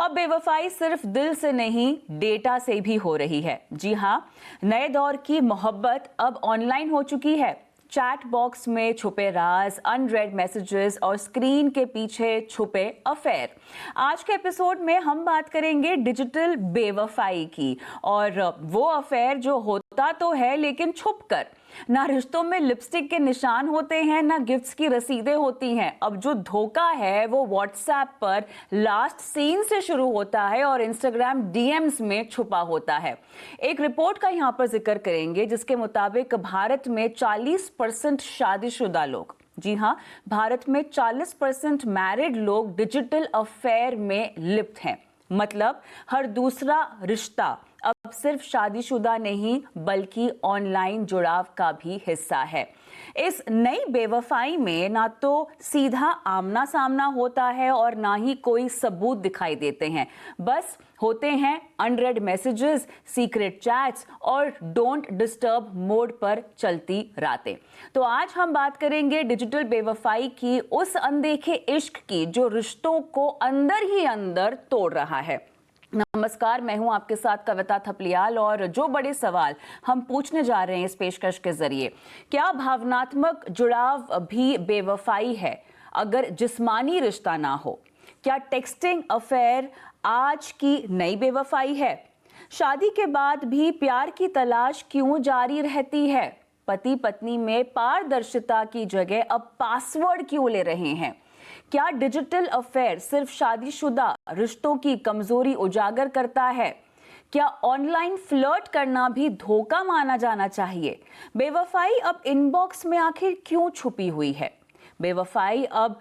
अब बेवफाई सिर्फ दिल से नहीं, डेटा से भी हो रही है। जी हाँ, नए दौर की मोहब्बत अब ऑनलाइन हो चुकी है। चैट बॉक्स में छुपे राज, अनरेड मैसेजेस और स्क्रीन के पीछे छुपे अफेयर। आज के एपिसोड में हम बात करेंगे डिजिटल बेवफाई की, और वो अफेयर जो होता तो है लेकिन छुपकर। ना रिश्तों में लिपस्टिक के निशान होते हैं, ना गिफ्ट्स की रसीदें होती हैं। अब जो धोखा है वो व्हाट्सएप पर लास्ट सीन से शुरू होता है और इंस्टाग्राम डीएम्स में छुपा होता है। एक रिपोर्ट का यहाँ पर जिक्र करेंगे जिसके मुताबिक भारत में 40% शादीशुदा लोग, जी हाँ, भारत में 40% मैरिड लोग डिजिटल अफेयर में लिप्त हैं। मतलब हर दूसरा रिश्ता अब सिर्फ शादीशुदा नहीं बल्कि ऑनलाइन जुड़ाव का भी हिस्सा है। इस नई बेवफाई में ना तो सीधा आमना सामना होता है और ना ही कोई सबूत दिखाई देते हैं। बस होते हैं अनरेड मैसेजेस, सीक्रेट चैट्स और डोंट डिस्टर्ब मोड पर चलती रातें। तो आज हम बात करेंगे डिजिटल बेवफाई की, उस अनदेखे इश्क की जो रिश्तों को अंदर ही अंदर तोड़ रहा है। नमस्कार, मैं हूं आपके साथ कविता थपलियाल, और जो बड़े सवाल हम पूछने जा रहे हैं इस पेशकश के जरिए, क्या भावनात्मक जुड़ाव भी बेवफाई है अगर जिस्मानी रिश्ता ना हो? क्या टेक्सटिंग अफेयर आज की नई बेवफाई है? शादी के बाद भी प्यार की तलाश क्यों जारी रहती है? पति पत्नी में पारदर्शिता की जगह अब पासवर्ड क्यों ले रहे हैं? क्या डिजिटल अफेयर सिर्फ शादीशुदा रिश्तों की कमजोरी उजागर करता है? क्या ऑनलाइन फ्लर्ट करना भी धोखा माना जाना चाहिए? बेवफाई अब इनबॉक्स में आखिर क्यों छुपी हुई है? बेवफाई अब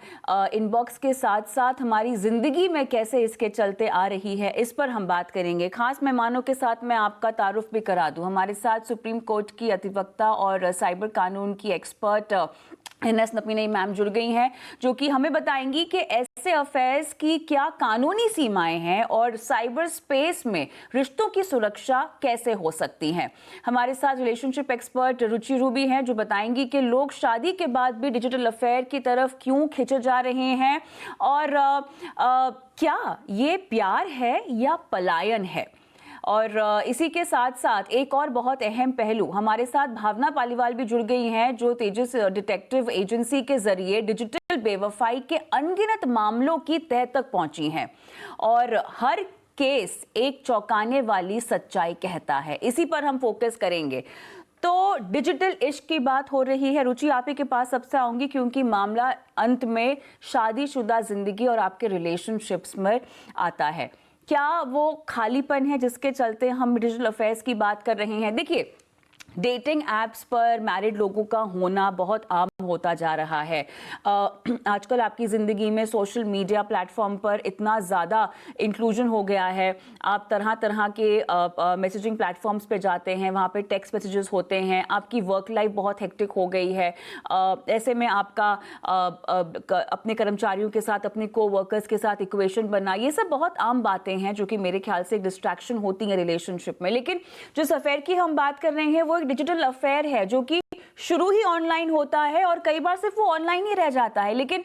इनबॉक्स के साथ साथ हमारी जिंदगी में कैसे इसके चलते आ रही है, इस पर हम बात करेंगे। खास मेहमानों के साथ मैं आपका तारुफ भी करा दूं। हमारे साथ सुप्रीम कोर्ट की अधिवक्ता और साइबर कानून की एक्सपर्ट NS नपीने मैम जुड़ गई हैं, जो कि हमें बताएंगी कि ऐसे अफेयर्स की क्या कानूनी सीमाएं हैं और साइबर स्पेस में रिश्तों की सुरक्षा कैसे हो सकती है। हमारे साथ रिलेशनशिप एक्सपर्ट रुचि रूबी हैं, जो बताएंगी कि लोग शादी के बाद भी डिजिटल अफेयर की तरफ क्यों खिंचे जा रहे हैं, और क्या ये प्यार है या पलायन है। और इसी के साथ साथ एक और बहुत अहम पहलू, हमारे साथ भावना पालीवाल भी जुड़ गई हैं, जो तेजस डिटेक्टिव एजेंसी के जरिए डिजिटल बेवफाई के अनगिनत मामलों की तह तक पहुंची हैं, और हर केस एक चौंकाने वाली सच्चाई कहता है। इसी पर हम फोकस करेंगे। तो डिजिटल इश्क की बात हो रही है। रुचि, आप ही के पास सबसे आऊंगी, क्योंकि मामला अंत में शादीशुदा जिंदगी और आपके रिलेशनशिप्स में आता है। क्या वो खालीपन है जिसके चलते हम डिजिटल अफेयर्स की बात कर रहे हैं? देखिए, डेटिंग एप्स पर मैरिड लोगों का होना बहुत आम होता जा रहा है। आजकल आपकी ज़िंदगी में सोशल मीडिया प्लेटफॉर्म पर इतना ज़्यादा इंक्लूजन हो गया है। आप तरह तरह के मैसेजिंग प्लेटफॉर्म्स पे जाते हैं, वहाँ पे टेक्स्ट मैसेजेस होते हैं। आपकी वर्क लाइफ बहुत हेक्टिक हो गई है। ऐसे में आपका अपने कर्मचारियों के साथ, अपने को वर्कर्स के साथ इक्वेशन बनना, ये सब बहुत आम बातें हैं जो कि मेरे ख्याल से एक डिस्ट्रैक्शन होती हैं रिलेशनशिप में। लेकिन जिस अफेयर की हम बात कर रहे हैं वो डिजिटल अफेयर है, जो कि शुरू ही ऑनलाइन होता है और कई बार सिर्फ वो ऑनलाइन ही रह जाता है। लेकिन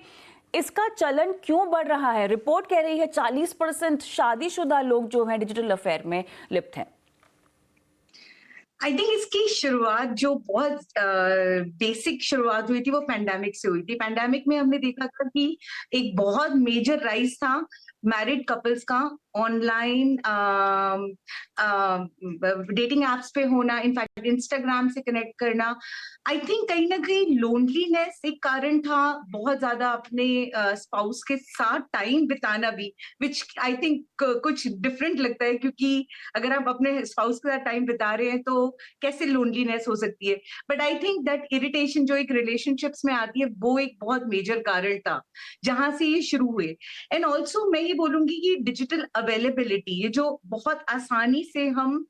इसका चलन क्यों बढ़ रहा है? रिपोर्ट कह रही है 40% शादीशुदा लोग जो हैं डिजिटल अफेयर में लिप्त हैं। आई थिंक इसकी शुरुआत जो बहुत बेसिक शुरुआत हुई थी वो पैंडेमिक से हुई थी। पैंडेमिक में हमने देखा था कि एक बहुत मेजर राइज था मैरिड कपल्स का ऑनलाइन डेटिंग एप्स पे होना, इनफैक्ट इंस्टाग्राम से कनेक्ट करना। आई थिंक कहीं ना कहीं लोनलीनेस एक कारण था, बहुत ज्यादा अपने स्पाउस के साथ टाइम बिताना भी, विच आई थिंक कुछ डिफरेंट लगता है, क्योंकि अगर आप अपने स्पाउस के साथ टाइम बिता रहे हैं तो कैसे लोनलीनेस हो सकती है। But I think that irritation जो एक रिलेशनशिप्स में आती है वो एक बहुत मेजर कारण था जहां से ये शुरू हुए। एंड ऑल्सो मैं ये बोलूंगी कि डिजिटल अवेलेबिलिटी, ये जो बहुत आसानी से हम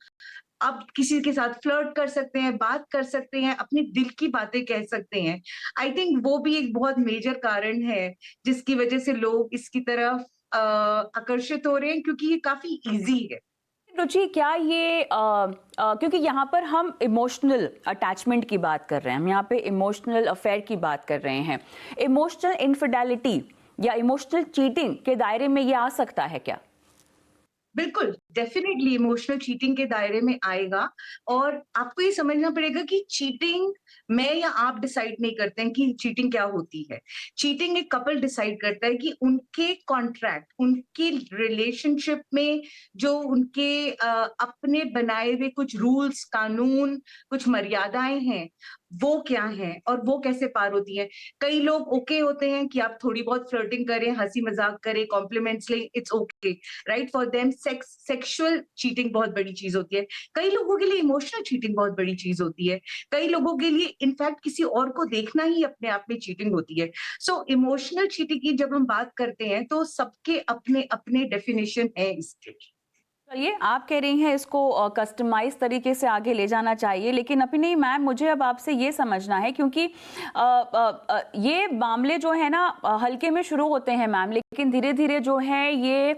अब किसी के साथ फ्लर्ट कर सकते हैं, बात कर सकते हैं, अपनी दिल की बातें कह सकते हैं, आई थिंक वो भी एक बहुत मेजर कारण है जिसकी वजह से लोग इसकी तरफ आकर्षित हो रहे हैं, क्योंकि ये काफी इजी है। रुचि, क्या ये क्योंकि यहाँ पर हम इमोशनल अटैचमेंट की बात कर रहे हैं, हम यहाँ पे इमोशनल अफेयर की बात कर रहे हैं, इमोशनल इनफिडेलिटी या इमोशनल चीटिंग के दायरे में ये आ सकता है क्या? बिल्कुल, डेफ़िनेटली इमोशनल चीटिंग के दायरे में आएगा और आपको ये समझना पड़ेगा कि चीटिंग मैं या आप डिसाइड नहीं करते हैं कि चीटिंग क्या होती है। चीटिंग एक कपल डिसाइड करता है कि उनके कॉन्ट्रैक्ट, उनके रिलेशनशिप में जो उनके अपने बनाए हुए कुछ रूल्स, कानून, कुछ मर्यादाएँ हैं, वो क्या हैं और वो कैसे पार होती हैं। कई लोग ओके होते हैं कि आप थोड़ी बहुत फ्लर्टिंग करें, हँसी-मज़ाक करें, कॉम्प्लीमेंट्स लें, it's okay. Right for them sexual cheating बहुत बड़ी चीज होती है। कई लोगों के लिए इमोशनल चीटिंग बहुत बड़ी चीज होती है। कई लोगों के लिए इनफैक्ट किसी और को देखना ही अपने आप में चीटिंग होती है। सो इमोशनल चीटिंग की जब हम बात करते हैं तो सबके अपने अपने डेफिनेशन है इसके। चलिए, आप कह रही हैं इसको कस्टमाइज़ तरीके से आगे ले जाना चाहिए, लेकिन अपनी मैम मुझे अब आपसे ये समझना है क्योंकि ये मामले जो है ना हल्के में शुरू होते हैं मैम, लेकिन धीरे-धीरे जो है ये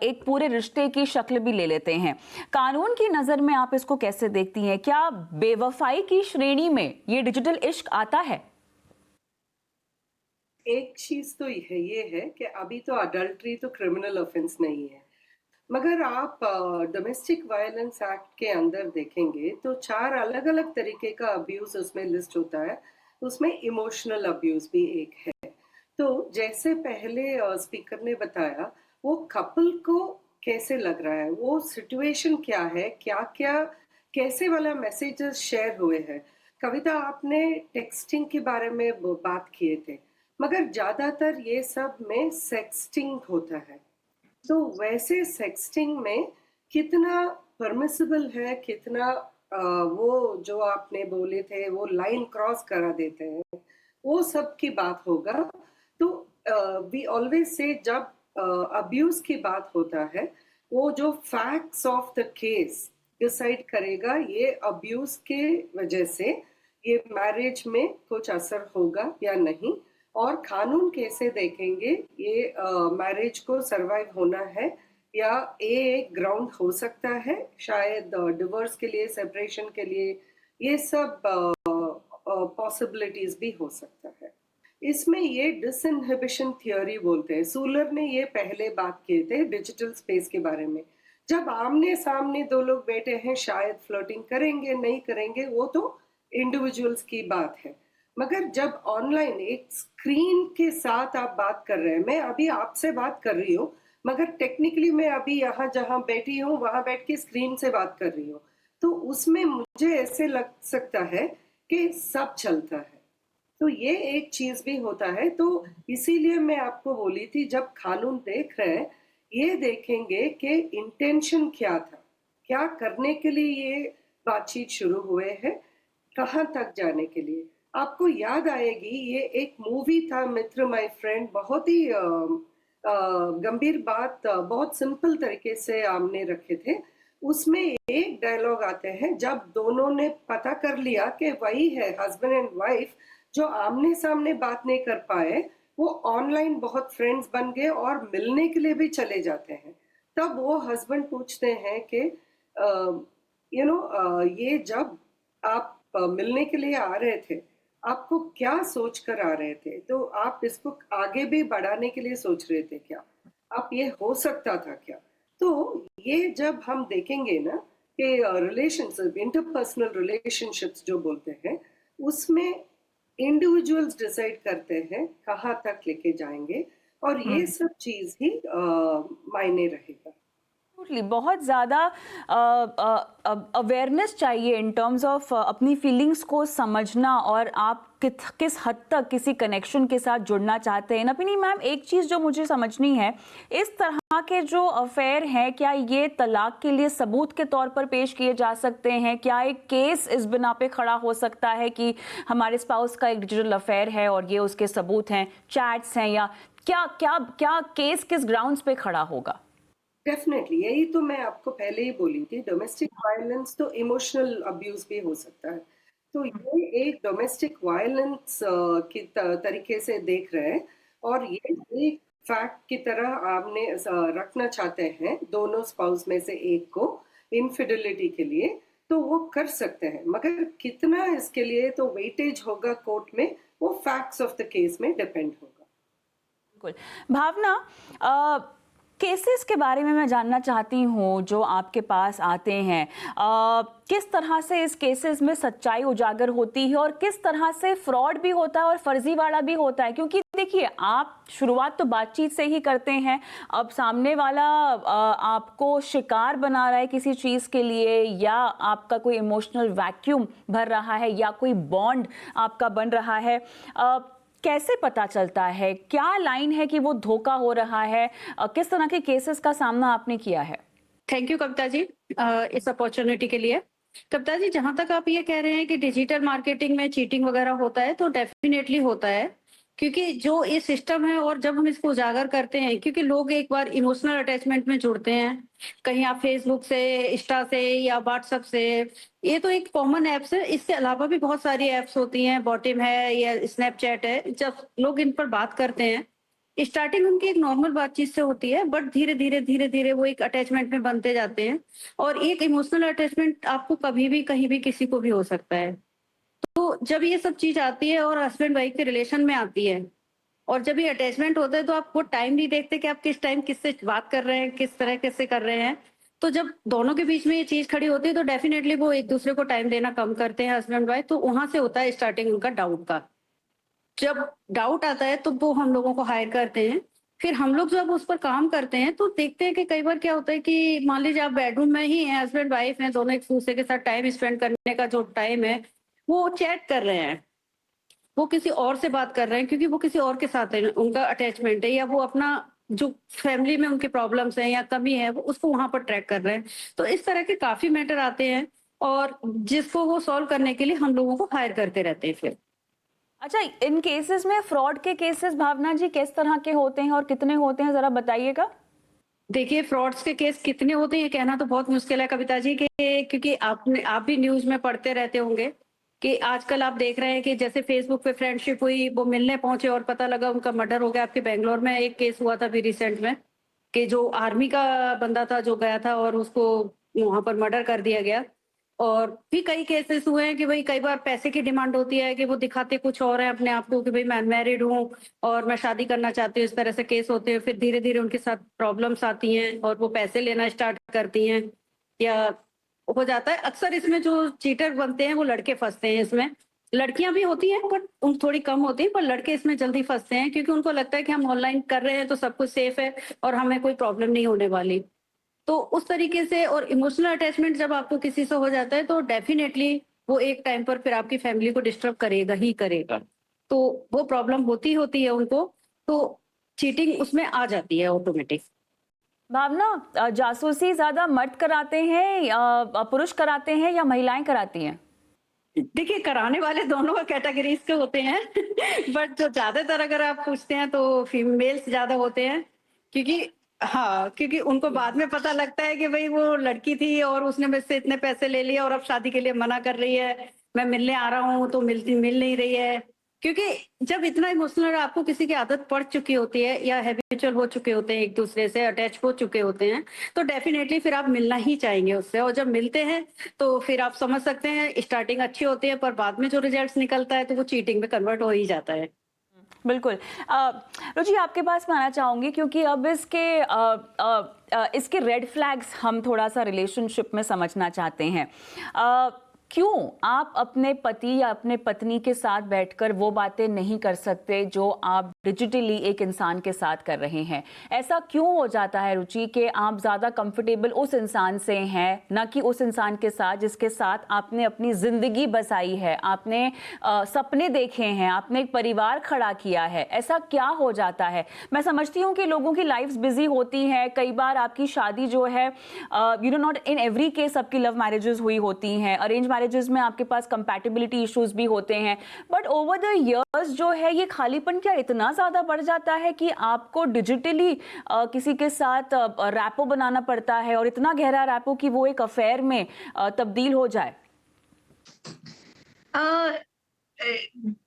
एक पूरे रिश्ते की शक्ल भी ले लेते हैं। कानून की नज़र में आप इसको कैसे देखती हैं? क्या बेवफ़ाई की श्रेणी में ये डिजिटल इश्क आता है? एक चीज तो ये है कि अभी तो अडल्ट्री तो क्रिमिनल ऑफेंस नहीं है, मगर आप डोमेस्टिक वायलेंस एक्ट के अंदर देखेंगे तो 4 अलग-अलग तरीके का अब्यूज उसमें लिस्ट होता है। उसमें इमोशनल अब्यूज भी एक है। तो जैसे पहले स्पीकर ने बताया, वो कपल को कैसे लग रहा है, वो सिचुएशन क्या है, क्या-क्या कैसे वाला मैसेजेस शेयर हुए हैं। कविता, आपने टेक्स्टिंग के बारे में बात किए थे, मगर ज्यादातर ये सब में सेक्सटिंग होता है। तो वैसे सेक्सटिंग में कितना परमिसिबल है, कितना वो जो आपने बोले थे वो लाइन क्रॉस करा देते हैं, वो सब की बात होगा। तो वी ऑलवेज से जब अब्यूज की बात होता है, वो जो facts of the case decide करेगा ये अब्यूज के वजह से ये मैरिज में कुछ असर होगा या नहीं, और कानून कैसे देखेंगे ये मैरिज को सरवाइव होना है या ये एक ग्राउंड हो सकता है शायद डिवोर्स के लिए, सेपरेशन के लिए, ये सब पॉसिबिलिटीज भी हो सकता है। इसमें ये डिसइनहिबिशन थियोरी बोलते हैं। सूलर ने ये पहले बात किए थे डिजिटल स्पेस के बारे में। जब आमने सामने दो लोग बैठे हैं, शायद फ्लर्टिंग करेंगे नहीं करेंगे वो तो इंडिविजुअल्स की बात है, मगर जब ऑनलाइन एक स्क्रीन के साथ आप बात कर रहे हैं, मैं अभी आपसे बात कर रही हूँ मगर टेक्निकली मैं अभी यहाँ जहाँ बैठी हूँ वहां बैठ के स्क्रीन से बात कर रही हूँ, तो उसमें मुझे ऐसे लग सकता है कि सब चलता है। तो ये एक चीज भी होता है। तो इसीलिए मैं आपको बोली थी जब कानून देख रहे हैं ये देखेंगे कि इंटेंशन क्या था, क्या करने के लिए ये बातचीत शुरू हुए हैं, कहाँ तक जाने के लिए। आपको याद आएगी ये एक मूवी था मित्र माय फ्रेंड, बहुत ही गंभीर बात बहुत सिंपल तरीके से हमने रखे थे। उसमें एक डायलॉग आते हैं जब दोनों ने पता कर लिया कि वही है हस्बैंड एंड वाइफ जो आमने सामने बात नहीं कर पाए, वो ऑनलाइन बहुत फ्रेंड्स बन गए और मिलने के लिए भी चले जाते हैं। तब वो हस्बैंड पूछते हैं कि ये जब आप मिलने के लिए आ रहे थे आपको क्या सोच कर आ रहे थे, तो आप इसको आगे भी बढ़ाने के लिए सोच रहे थे क्या, आप ये हो सकता था क्या। तो ये जब हम देखेंगे ना कि रिलेशनशिप, इंटरपर्सनल रिलेशनशिप्स जो बोलते हैं, उसमें इंडिविजुअल्स डिसाइड करते हैं कहाँ तक लेके जाएंगे, और ये सब चीज ही मायने रहेगा। बहुत ज़्यादा अवेयरनेस चाहिए इन टर्म्स ऑफ अपनी फीलिंग्स को समझना और आप किस हद तक किसी कनेक्शन के साथ जुड़ना चाहते हैं। नपिनी मैम, एक चीज़ जो मुझे समझनी है, इस तरह के जो अफेयर हैं क्या ये तलाक के लिए सबूत के तौर पर पेश किए जा सकते हैं? क्या एक केस इस बिना पे खड़ा हो सकता है कि हमारे स्पाउस का एक डिजिटल अफेयर है और ये उसके सबूत हैं, चैट्स हैं, या क्या क्या क्या केस किस ग्राउंड्स पे खड़ा होगा? डेफिनेटली, यही तो मैं आपको पहले ही बोली थी, डोमेस्टिक वायलेंस तो इमोशनल अब्यूज भी हो सकता है। तो ये एक डोमेस्टिक वायलेंस की तरीके से देख रहे हैं, और ये एक फैक्ट की तरह आपने रखना चाहते हैं दोनों स्पाउस में से एक को इनफिडेलिटी के लिए, तो वो कर सकते हैं, मगर कितना इसके लिए तो वेटेज होगा कोर्ट में, वो फैक्ट्स ऑफ द केस में डिपेंड होगा। बिल्कुल। भावना, केसेस के बारे में मैं जानना चाहती हूँ जो आपके पास आते हैं, किस तरह से इस केसेस में सच्चाई उजागर होती है और किस तरह से फ्रॉड भी होता है और फर्जीवाड़ा भी होता है? क्योंकि देखिए, आप शुरुआत तो बातचीत से ही करते हैं, अब सामने वाला आपको शिकार बना रहा है किसी चीज़ के लिए, या आपका कोई इमोशनल वैक्यूम भर रहा है, या कोई बॉन्ड आपका बन रहा है, कैसे पता चलता है? क्या लाइन है कि वो धोखा हो रहा है? किस तरह के केसेस का सामना आपने किया है? थैंक यू कविता जी इस अपॉर्चुनिटी के लिए। कविता जी, जहां तक आप ये कह रहे हैं कि डिजिटल मार्केटिंग में चीटिंग वगैरह होता है, तो डेफिनेटली होता है, क्योंकि जो ये सिस्टम है और जब हम इसको उजागर करते हैं, क्योंकि लोग एक बार इमोशनल अटैचमेंट में जुड़ते हैं, कहीं आप फेसबुक से, इंस्टा से या व्हाट्सएप से, ये तो एक कॉमन एप्स है। इसके अलावा भी बहुत सारी एप्स होती हैं, बॉटिम है या स्नैपचैट है। जब लोग इन पर बात करते हैं, स्टार्टिंग उनकी एक नॉर्मल बातचीत से होती है, बट धीरे धीरे वो एक अटैचमेंट में बनते जाते हैं। और एक इमोशनल अटैचमेंट आपको कभी भी कहीं भी किसी को भी हो सकता है। तो जब ये सब चीज आती है और हस्बैंड वाइफ के रिलेशन में आती है, और जब ये अटैचमेंट होता है, तो आप वो टाइम नहीं देखते कि आप किस टाइम किससे बात कर रहे हैं, किस तरह कैसे कर रहे हैं। तो जब दोनों के बीच में ये चीज खड़ी होती है, तो डेफिनेटली वो एक दूसरे को टाइम देना कम करते हैं हस्बैंड वाइफ। तो वहां से होता है स्टार्टिंग उनका डाउट का। जब डाउट आता है तो वो हम लोगों को हायर करते हैं। फिर हम लोग जब उस पर काम करते हैं, तो देखते हैं कि कई बार क्या होता है कि मान लीजिए आप बेडरूम में ही हैं, हस्बैंड वाइफ हैं, दोनों एक दूसरे के साथ टाइम स्पेंड करने का जो टाइम है, वो चैट कर रहे हैं, वो किसी और से बात कर रहे हैं, क्योंकि वो किसी और के साथ है, उनका अटैचमेंट है, या वो अपना जो फैमिली में उनके प्रॉब्लम्स हैं या कमी है, वो उसको वहां पर ट्रैक कर रहे हैं। तो इस तरह के काफी मैटर आते हैं, और जिसको वो सॉल्व करने के लिए हम लोगों को हायर करते रहते हैं फिर। अच्छा, इन केसेस में फ्रॉड के केसेस भावना जी किस तरह के होते हैं और कितने होते हैं, जरा बताइएगा। देखिए, फ्रॉड्स के केस कितने होते हैं ये कहना तो बहुत मुश्किल है कविता जी, के क्योंकि आप भी न्यूज में पढ़ते रहते होंगे कि आजकल आप देख रहे हैं कि जैसे फेसबुक पे फ्रेंडशिप हुई, वो मिलने पहुंचे और पता लगा उनका मर्डर हो गया। आपके बेंगलोर में एक केस हुआ था अभी रिसेंट में, कि जो आर्मी का बंदा था जो गया था और उसको वहां पर मर्डर कर दिया गया। और भी कई केसेस हुए हैं कि भाई कई बार पैसे की डिमांड होती है, कि वो दिखाते कुछ और है अपने आप को, कि भाई मैं मैरिड हूँ और मैं शादी करना चाहती हूँ। इस तरह से केस होते हैं। फिर धीरे धीरे उनके साथ प्रॉब्लम्स आती हैं और वो पैसे लेना स्टार्ट करती हैं, या हो जाता है। अक्सर इसमें जो चीटर बनते हैं वो लड़के फंसते हैं इसमें। लड़कियां भी होती हैं बट उन थोड़ी कम होती है, पर लड़के इसमें जल्दी फंसते हैं, क्योंकि उनको लगता है कि हम ऑनलाइन कर रहे हैं तो सब कुछ सेफ है और हमें कोई प्रॉब्लम नहीं होने वाली। तो उस तरीके से, और इमोशनल अटैचमेंट जब आपको किसी से हो जाता है, तो डेफिनेटली वो एक टाइम पर फिर आपकी फैमिली को डिस्टर्ब करेगा ही करेगा। तो वो प्रॉब्लम होती है उनको, तो चीटिंग उसमें आ जाती है ऑटोमेटिक। भावना, जासूसी ज्यादा मर्द कराते हैं या पुरुष कराते हैं या महिलाएं कराती हैं? देखिए, कराने वाले दोनों कैटेगरीज के होते हैं बट जो ज्यादातर अगर आप पूछते हैं तो फीमेल्स ज्यादा होते हैं, क्योंकि हाँ, क्योंकि उनको बाद में पता लगता है कि भाई वो लड़की थी और उसने मुझसे इतने पैसे ले लिए और अब शादी के लिए मना कर रही है, मैं मिलने आ रहा हूँ तो मिल नहीं रही है। क्योंकि जब इतना इमोशनल आपको किसी की आदत पड़ चुकी होती है, या हैबिचुअल हो चुके होते हैं, एक दूसरे से अटैच हो चुके होते हैं, तो डेफिनेटली फिर आप मिलना ही चाहेंगे उससे। और जब मिलते हैं तो फिर आप समझ सकते हैं, स्टार्टिंग अच्छी होती है, पर बाद में जो रिजल्ट्स निकलता है तो वो चीटिंग में कन्वर्ट हो ही जाता है। बिल्कुल। रुचि, आपके पास मैं आना चाहूंगी क्योंकि अब इसके रेड फ्लैग्स हम थोड़ा सा रिलेशनशिप में समझना चाहते हैं। क्यों आप अपने पति या अपने पत्नी के साथ बैठकर वो बातें नहीं कर सकते जो आप डिजिटली एक इंसान के साथ कर रहे हैं? ऐसा क्यों हो जाता है रुचि कि आप ज़्यादा कंफर्टेबल उस इंसान से हैं, ना कि उस इंसान के साथ जिसके साथ आपने अपनी ज़िंदगी बसाई है, आपने सपने देखे हैं, आपने एक परिवार खड़ा किया है? ऐसा क्या हो जाता है? मैं समझती हूँ कि लोगों की लाइफ्स बिजी होती हैं, कई बार आपकी शादी जो है, नॉट इन एवरी केस सबकी लव मैरिजेस हुई होती हैं, अरेंज मैरिजेस में आपके पास कंपैटिबिलिटी इश्यूज भी होते हैं, बट ओवर द इयर्स जो है ये खालीपन क्या इतना ज्यादा बढ़ जाता है कि आपको डिजिटली किसी के साथ रैपो बनाना पड़ता है, और इतना गहरा रैपो कि वो एक अफेयर में तब्दील हो जाए?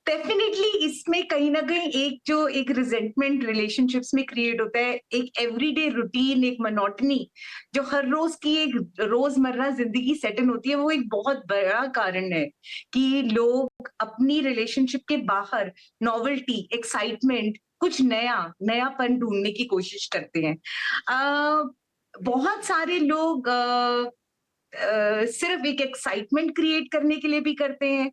डेफिनेटली इसमें कहीं ना कहीं एक रिजेंटमेंट रिलेशनशिप्स में क्रिएट होता है, एक एवरीडे रूटीन, एक मोनोटनी जो हर रोज की एक रोजमर्रा जिंदगी सेट इन होती है, वो एक बहुत बड़ा कारण है कि लोग अपनी रिलेशनशिप के बाहर नॉवेल्टी, एक्साइटमेंट, कुछ नयापन ढूंढने की कोशिश करते हैं। बहुत सारे लोग सिर्फ एक एक्साइटमेंट क्रिएट करने के लिए भी करते हैं।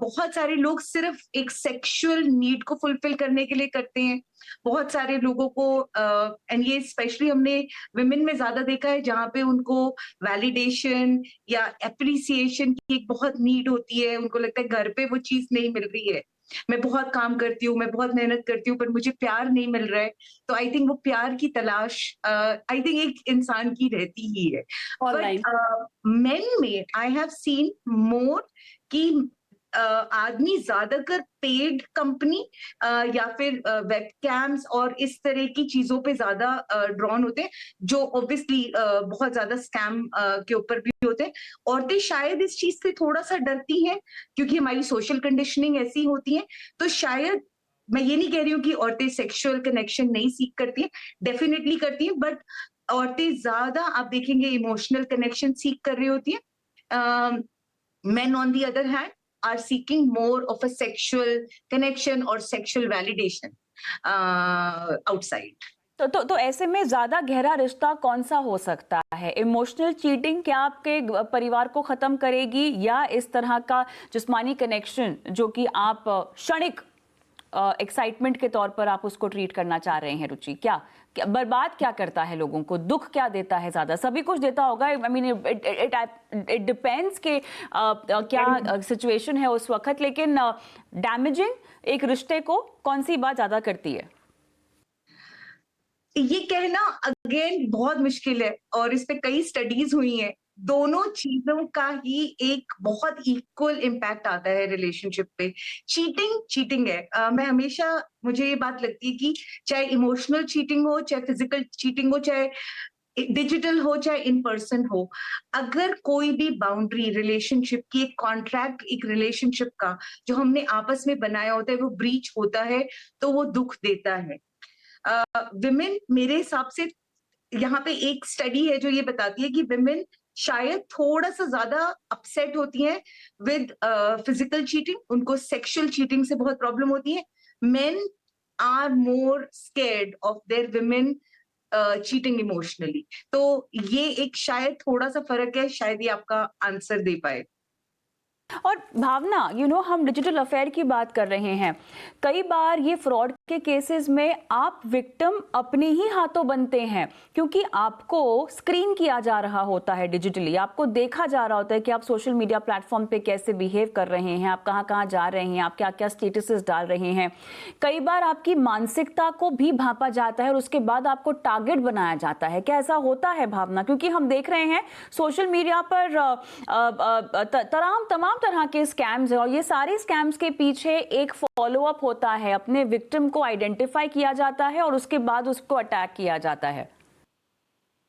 बहुत सारे लोग सिर्फ एक सेक्सुअल नीड को फुलफिल करने के लिए करते हैं। बहुत सारे लोगों को एंड ये स्पेशली हमने विमेन में ज्यादा देखा है, जहाँ पे उनको वैलिडेशन या एप्रिसिएशन की एक बहुत नीड होती है। उनको लगता है घर पे वो चीज नहीं मिल रही है, मैं बहुत काम करती हूँ, मैं बहुत मेहनत करती हूँ, पर मुझे प्यार नहीं मिल रहा है। तो आई थिंक वो प्यार की तलाश आई थिंक एक इंसान की रहती ही है। ऑनलाइन बट मेन में आई हैव सीन मोर कि आदमी ज्यादातर पेड कंपनी या फिर वेबकैम्स और इस तरह की चीजों पे ज्यादा ड्रॉन होते हैं, जो ऑब्वियसली बहुत ज्यादा स्कैम के ऊपर भी होते हैं। औरतें शायद इस चीज से थोड़ा सा डरती हैं क्योंकि हमारी सोशल कंडीशनिंग ऐसी होती है। तो शायद मैं ये नहीं कह रही हूँ कि औरतें सेक्सुअल कनेक्शन नहीं सीख करती हैं, डेफिनेटली करती हैं, बट औरतें ज्यादा आप देखेंगे इमोशनल कनेक्शन सीख कर रही होती है। Men on the other hand are seeking more of a sexual connection or sexual validation outside. तो ऐसे में ज्यादा गहरा रिश्ता कौन सा हो सकता है? इमोशनल चीटिंग क्या आपके परिवार को खत्म करेगी, या इस तरह का जिस्मानी कनेक्शन जो कि आप क्षणिक एक्साइटमेंट के तौर पर आप उसको ट्रीट करना चाह रहे हैं? रुचि, क्या बर्बाद क्या करता है लोगों को, दुख क्या देता है? ज्यादा सभी कुछ देता होगा, आई मीन इट डिपेंड्स के क्या सिचुएशन है उस वक्त, लेकिन डैमेजिंग एक रिश्ते को कौन सी बात ज्यादा करती है? ये कहना अगेन बहुत मुश्किल है और इस पे कई स्टडीज हुई हैं। दोनों चीजों का ही एक बहुत इक्वल इम्पैक्ट आता है रिलेशनशिप पे। चीटिंग है। मैं हमेशा, मुझे ये बात लगती है कि चाहे इमोशनल चीटिंग हो, चाहे फिजिकल चीटिंग हो, चाहे डिजिटल हो, चाहे इन पर्सन हो, अगर कोई भी बाउंड्री रिलेशनशिप की, एक कॉन्ट्रैक्ट, एक रिलेशनशिप का जो हमने आपस में बनाया होता है, वो ब्रीच होता है तो वो दुख देता है। विमेन, मेरे हिसाब से यहाँ पे एक स्टडी है जो ये बताती है कि विमेन शायद थोड़ा सा ज्यादा अपसेट होती हैं विद फिजिकल चीटिंग, उनको सेक्सुअल चीटिंग से बहुत प्रॉब्लम होती है। Men are more scared of their women cheating emotionally. तो ये एक शायद थोड़ा सा फर्क है, शायद ये आपका आंसर दे पाए। और भावना, हम डिजिटल अफेयर की बात कर रहे हैं। कई बार ये फ्रॉड के केसेस में आप विक्टिम अपने ही हाथों बनते हैं, क्योंकि आपको स्क्रीन किया जा रहा होता है डिजिटली, आपको देखा जा रहा होता है कि आप सोशल मीडिया प्लेटफॉर्म पे कैसे बिहेव कर रहे हैं, आप कहाँ कहाँ जा रहे हैं, आप क्या क्या स्टेटसेस डाल रहे हैं। कई बार आपकी मानसिकता को भी भांपा जाता है और उसके बाद आपको टारगेट बनाया जाता है। क्या ऐसा होता है भावना? क्योंकि हम देख रहे हैं सोशल मीडिया पर तमाम तरह के स्कैम्स है, और ये सारे स्कैम्स के पीछे एक फॉलो अप होता है, अपने विक्टिम को आइडेंटिफाई किया जाता है और उसके बाद उसको अटैक किया जाता है।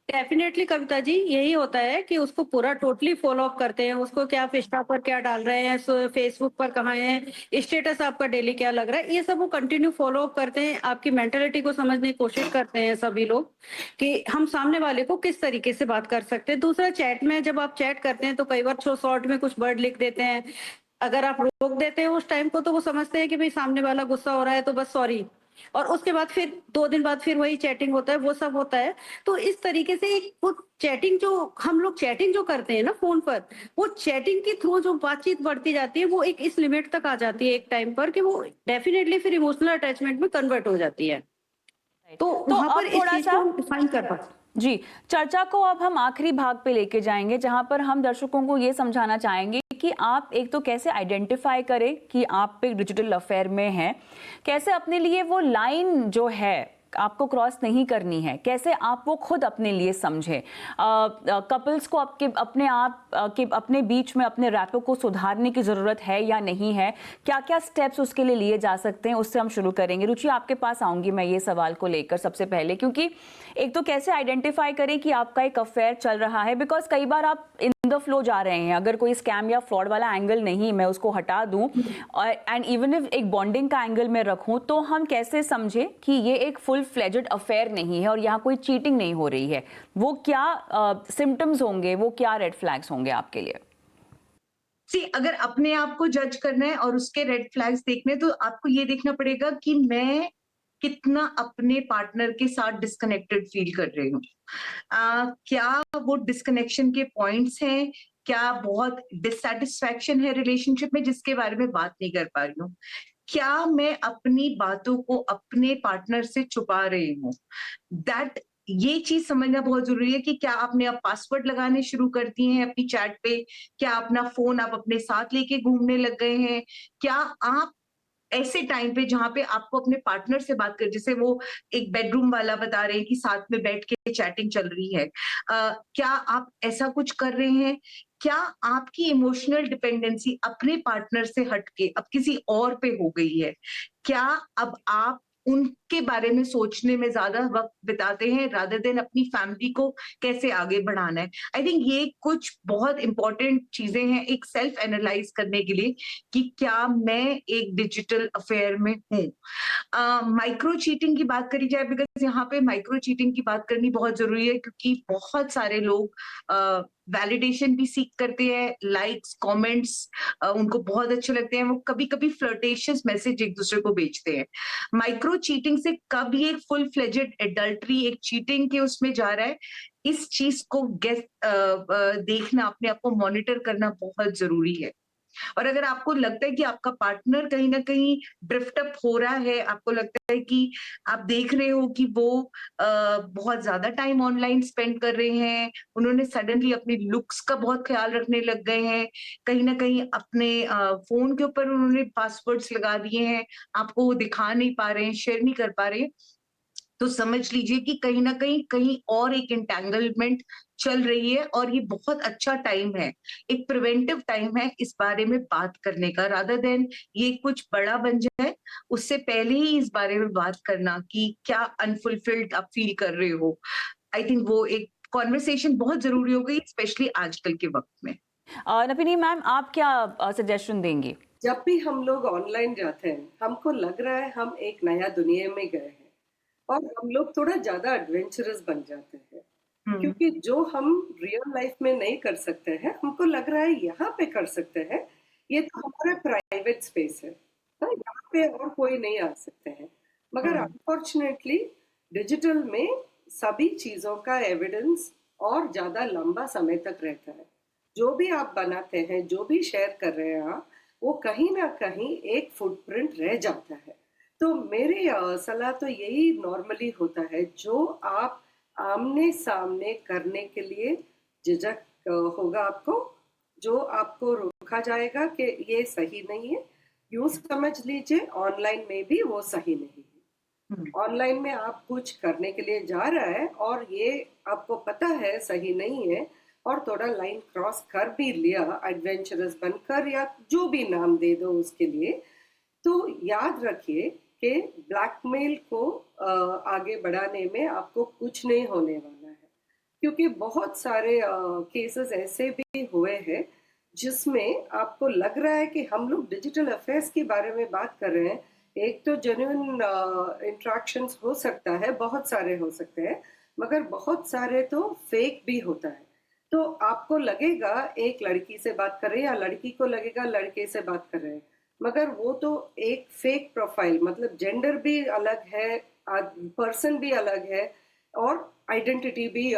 डेफिनेटली कविता जी, यही होता है कि उसको पूरा टोटली फॉलो अप करते हैं। उसको क्या इंस्टा पर क्या डाल रहे हैं, फेसबुक पर कहाँ है, स्टेटस आपका डेली क्या लग रहा है, ये सब वो कंटिन्यू फॉलो अप करते हैं। आपकी मेंटेलिटी को समझने की कोशिश करते हैं सभी लोग कि हम सामने वाले को किस तरीके से बात कर सकते हैं। दूसरा, चैट में जब आप चैट करते हैं तो कई बार शॉर्ट में कुछ वर्ड लिख देते हैं। अगर आप रोक देते हैं उस टाइम को तो वो समझते हैं कि भाई सामने वाला गुस्सा हो रहा है तो बस सॉरी, और उसके बाद फिर 2 दिन बाद फिर वही चैटिंग होता है, वो सब होता है। तो इस तरीके से एक वो चैटिंग जो हम लोग चैटिंग जो करते हैं ना फोन पर, वो चैटिंग के थ्रू जो बातचीत बढ़ती जाती है वो एक इस लिमिट तक आ जाती है एक टाइम पर कि वो डेफिनेटली फिर इमोशनल अटैचमेंट में कन्वर्ट हो जाती है। तो वहां पर इस चीज को हम डिफाइन कर पाते। जी, चर्चा को अब हम आखिरी भाग पे लेके जाएंगे, जहां पर हम दर्शकों को ये समझाना चाहेंगे कि आप एक तो कैसे आइडेंटिफाई करें कि आप एक डिजिटल अफेयर में हैं, कैसे अपने लिए वो लाइन जो है आपको क्रॉस नहीं करनी है, कैसे आप वो खुद अपने लिए समझें। कपल्स को अपने बीच में अपने रैपो को सुधारने की ज़रूरत है या नहीं है, क्या क्या स्टेप्स उसके लिए लिए जा सकते हैं, उससे हम शुरू करेंगे। रुचि, आपके पास आऊँगी मैं ये सवाल को लेकर सबसे पहले, क्योंकि एक तो कैसे आइडेंटिफाई करें कि आपका एक अफेयर चल रहा है, बिकॉज कई बार आप इन द द फ्लो जा रहे हैं, अगर कोई स्कैम या फ्रॉड वाला एंगल नहीं मैं उसको हटा दूं एंड इवन इफ एक बॉन्डिंग का एंगल में रखूं, तो हम कैसे समझे कि ये एक फुल फ्लेजेड अफेयर नहीं है और यहाँ कोई चीटिंग नहीं हो रही है? वो क्या सिम्टम्स होंगे, वो क्या रेड फ्लैग्स होंगे आपके लिए? अगर अपने आप को जज करना है और उसके रेड फ्लैग्स देखने, तो आपको ये देखना पड़ेगा कि मैं कितना अपने पार्टनर के साथ डिस्कनेक्टेड फील कर रही हूँ। क्या वो डिस्कनेक्शन के पॉइंट्स हैं? क्या बहुत डिससेटिस्फैक्शन है रिलेशनशिप में जिसके बारे में बात नहीं कर पा रही हूँ? क्या मैं अपनी बातों को अपने पार्टनर से छुपा रही हूँ? दैट ये चीज समझना बहुत जरूरी है कि क्या आपने अब पासवर्ड लगाने शुरू कर दिए हैं अपनी चैट पे? क्या अपना फोन आप अपने साथ लेके घूमने लग गए हैं? क्या आप ऐसे टाइम पे जहां पे आपको अपने पार्टनर से बात कर, जैसे वो एक बेडरूम वाला बता रहे हैं कि साथ में बैठ के चैटिंग चल रही है, क्या आप ऐसा कुछ कर रहे हैं? क्या आपकी इमोशनल डिपेंडेंसी अपने पार्टनर से हटके अब किसी और पे हो गई है? क्या अब आप उनके बारे में सोचने में ज्यादा वक्त बिताते हैं रादर देन अपनी फैमिली को कैसे आगे बढ़ाना है? आई थिंक ये कुछ बहुत इंपॉर्टेंट चीजें हैं एक सेल्फ एनालाइज करने के लिए कि क्या मैं एक डिजिटल अफेयर में हूँ। माइक्रो चीटिंग की बात करी जाए, बिकॉज यहाँ पे माइक्रो चीटिंग की बात करनी बहुत जरूरी है, क्योंकि बहुत सारे लोग वैलिडेशन भी सीख करते हैं, लाइक्स कमेंट्स उनको बहुत अच्छे लगते हैं, वो कभी कभी फ्लर्टेशियस मैसेज एक दूसरे को भेजते हैं। माइक्रो चीटिंग से कब ये फुल फ्लेजेड एडल्ट्री एक चीटिंग के उसमें जा रहा है, इस चीज को देखना, अपने आप को मॉनिटर करना बहुत जरूरी है। और अगर आपको लगता है कि आपका पार्टनर कहीं ना कहीं ड्रिफ्ट अप हो रहा है, आपको लगता है कि आप देख रहे हो कि वो बहुत ज्यादा टाइम ऑनलाइन स्पेंड कर रहे हैं, उन्होंने सडनली अपनी लुक्स का बहुत ख्याल रखने लग गए हैं, कहीं ना कहीं अपने फोन के ऊपर उन्होंने पासवर्ड्स लगा दिए हैं, आपको वो दिखा नहीं पा रहे हैं, शेयर नहीं कर पा रहे हैं, तो समझ लीजिए कि कहीं ना कहीं और एक एंटेंगलमेंट चल रही है। और ये बहुत अच्छा टाइम है, एक प्रिवेंटिव टाइम है इस बारे में बात करने का, रादर देन ये कुछ बड़ा बन जाए उससे पहले ही इस बारे में बात करना कि क्या अनफुलफिल्ड आप फील कर रहे हो। आई थिंक वो एक कॉन्वर्सेशन बहुत जरूरी हो गई, स्पेशली आजकल के वक्त में। नपिनी मैम, आप क्या सजेशन देंगी? जब भी हम लोग ऑनलाइन जाते हैं, हमको लग रहा है हम एक नया दुनिया में गए हैं और हम लोग थोड़ा ज्यादा एडवेंचरस बन जाते हैं, क्योंकि जो हम रियल लाइफ में नहीं कर सकते हैं, हमको लग रहा है यहाँ पे कर सकते हैं, ये तो हमारा प्राइवेट स्पेस है, यहाँ पे और कोई नहीं आ सकते हैं। मगर अनफॉर्चुनेटली डिजिटल में सभी चीजों का एविडेंस और ज्यादा लंबा समय तक रहता है। जो भी आप बनाते हैं, जो भी शेयर कर रहे हैं आप, वो कहीं ना कहीं एक फुटप्रिंट रह जाता है। तो मेरी सलाह तो यही नॉर्मली होता है, जो आप आमने सामने करने के लिए झिझक होगा आपको, जो आपको रोका जाएगा कि ये सही नहीं है, यूं समझ लीजिए ऑनलाइन में भी वो सही नहीं है। ऑनलाइन में आप कुछ करने के लिए जा रहा है और ये आपको पता है सही नहीं है, और थोड़ा लाइन क्रॉस कर भी लिया एडवेंचरस बनकर या जो भी नाम दे दो उसके लिए, तो याद रखिए कि ब्लैकमेल को आगे बढ़ाने में आपको कुछ नहीं होने वाला है, क्योंकि बहुत सारे केसेस ऐसे भी हुए हैं जिसमें आपको लग रहा है कि हम लोग डिजिटल अफेयर्स के बारे में बात कर रहे हैं, एक तो जेन्युइन इंट्रैक्शंस हो सकता है, बहुत सारे हो सकते हैं, मगर बहुत सारे तो फेक भी होता है। तो आपको लगेगा एक लड़की से बात कर रहे हैं, या लड़की को लगेगा लड़के से बात कर रहे हैं, मगर वो तो एक फेक प्रोफाइल, मतलब जेंडर भी अलग है, पर्सन भी अलग है, और आइडेंटिटी भी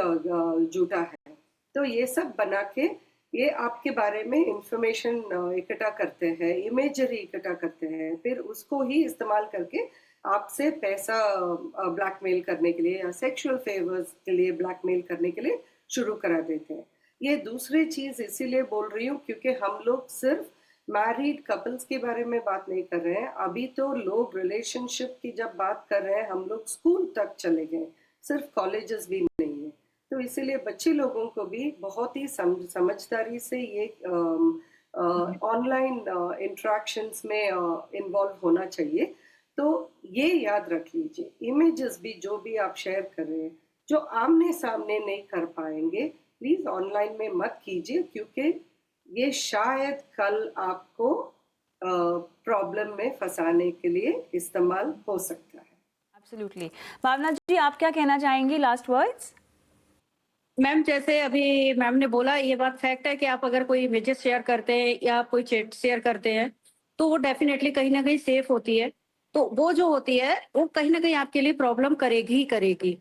झूठा है। तो ये सब बना के ये आपके बारे में इंफॉर्मेशन इकट्ठा करते हैं, इमेजरी इकट्ठा करते हैं, फिर उसको ही इस्तेमाल करके आपसे पैसा ब्लैकमेल करने के लिए या सेक्सुअल फेवर्स के लिए ब्लैकमेल करने के लिए शुरू करा देते हैं। ये दूसरी चीज इसीलिए बोल रही हूँ क्योंकि हम लोग सिर्फ मैरिड कपल्स के बारे में बात नहीं कर रहे हैं, अभी तो लोग रिलेशनशिप की जब बात कर रहे हैं, हम लोग स्कूल तक चले गए, सिर्फ कॉलेजेस भी नहीं है। तो इसीलिए बच्चे लोगों को भी बहुत ही समझदारी से ये ऑनलाइन इंटरेक्शंस में इन्वॉल्व होना चाहिए। तो ये याद रख लीजिए, इमेजेस भी जो भी आप शेयर कर रहे हैं, जो आमने सामने नहीं कर पाएंगे, प्लीज ऑनलाइन में मत कीजिए, क्योंकि ये शायद कल आपको प्रॉब्लम में फंसाने के लिए इस्तेमाल हो सकता है। एब्सोल्युटली। भावना जी, आप क्या कहना चाहेंगी, लास्ट वर्ड्स? मैम, जैसे अभी मैम ने बोला, ये बात फैक्ट है कि आप अगर कोई इमेजेस शेयर करते हैं या आप कोई चैट शेयर करते हैं, तो वो डेफिनेटली कहीं ना कहीं सेफ होती है। तो वो जो होती है वो कहीं ना कहीं आपके लिए प्रॉब्लम करेगी ही करेगी।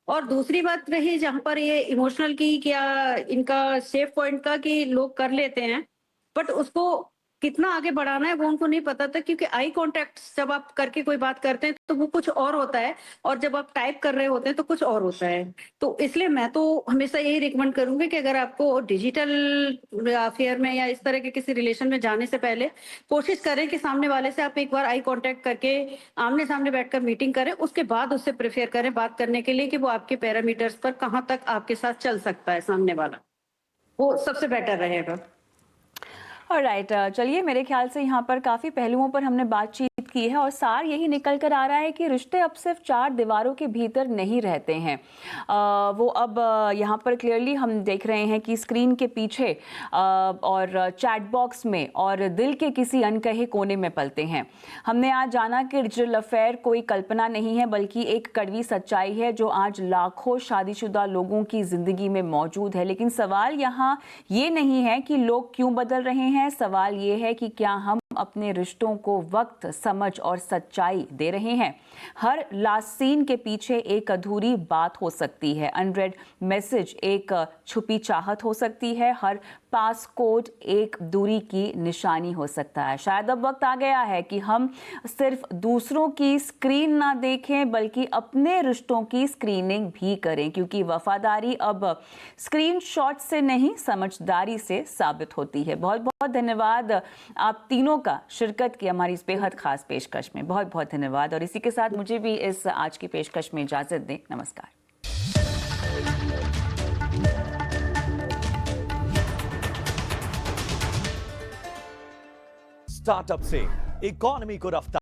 और दूसरी बात रही जहां पर ये इमोशनल की क्या इनका सेफ पॉइंट का कि लोग कर लेते हैं, बट उसको कितना आगे बढ़ाना है वो उनको नहीं पता था, क्योंकि आई कांटेक्ट जब आप करके कोई बात करते हैं तो वो कुछ और होता है, और जब आप टाइप कर रहे होते हैं तो कुछ और होता है। तो इसलिए मैं तो हमेशा यही रिकमेंड करूंगी कि अगर आपको डिजिटल अफेयर में या इस तरह के किसी रिलेशन में जाने से पहले कोशिश करें कि सामने वाले से आप एक बार आई कांटेक्ट करके आमने सामने बैठकर मीटिंग करें, उसके बाद उससे प्रेफर करें बात करने के लिए कि वो आपके पैरामीटर्स पर कहाँ तक आपके साथ चल सकता है सामने वाला, वो सबसे बेटर रहेगा। ऑलराइट, चलिए, मेरे ख्याल से यहाँ पर काफ़ी पहलुओं पर हमने बातचीत की है और सार यही निकल कर आ रहा है कि रिश्ते अब सिर्फ चार दीवारों के भीतर नहीं रहते हैं। वो अब यहाँ पर क्लियरली हम देख रहे हैं कि स्क्रीन के पीछे और चैट बॉक्स में और दिल के किसी अनकहे कोने में पलते हैं। हमने आज जाना कि डिजिटल अफेयर कोई कल्पना नहीं है, बल्कि एक कड़वी सच्चाई है जो आज लाखों शादीशुदा लोगों की जिंदगी में मौजूद है। लेकिन सवाल यहाँ ये नहीं है कि लोग क्यों बदल रहे हैं, सवाल ये है कि क्या हम अपने रिश्तों को वक्त, समझ और सच्चाई दे रहे हैं। हर लास्ट सीन के पीछे एक अधूरी बात हो सकती है, अनरेड मैसेज एक छुपी चाहत हो सकती है, हर पास कोड एक दूरी की निशानी हो सकता है। शायद अब वक्त आ गया है कि हम सिर्फ दूसरों की स्क्रीन ना देखें, बल्कि अपने रिश्तों की स्क्रीनिंग भी करें, क्योंकि वफादारी अब स्क्रीनशॉट से नहीं, समझदारी से साबित होती है। बहुत बहुत धन्यवाद आप तीनों का शिरकत की हमारी इस बेहद खास पेशकश में। बहुत बहुत धन्यवाद। और इसी के साथ मुझे भी इस आज की पेशकश में इजाजत दें। नमस्कार। स्टार्टअप से इकोनॉमी को रफ्तार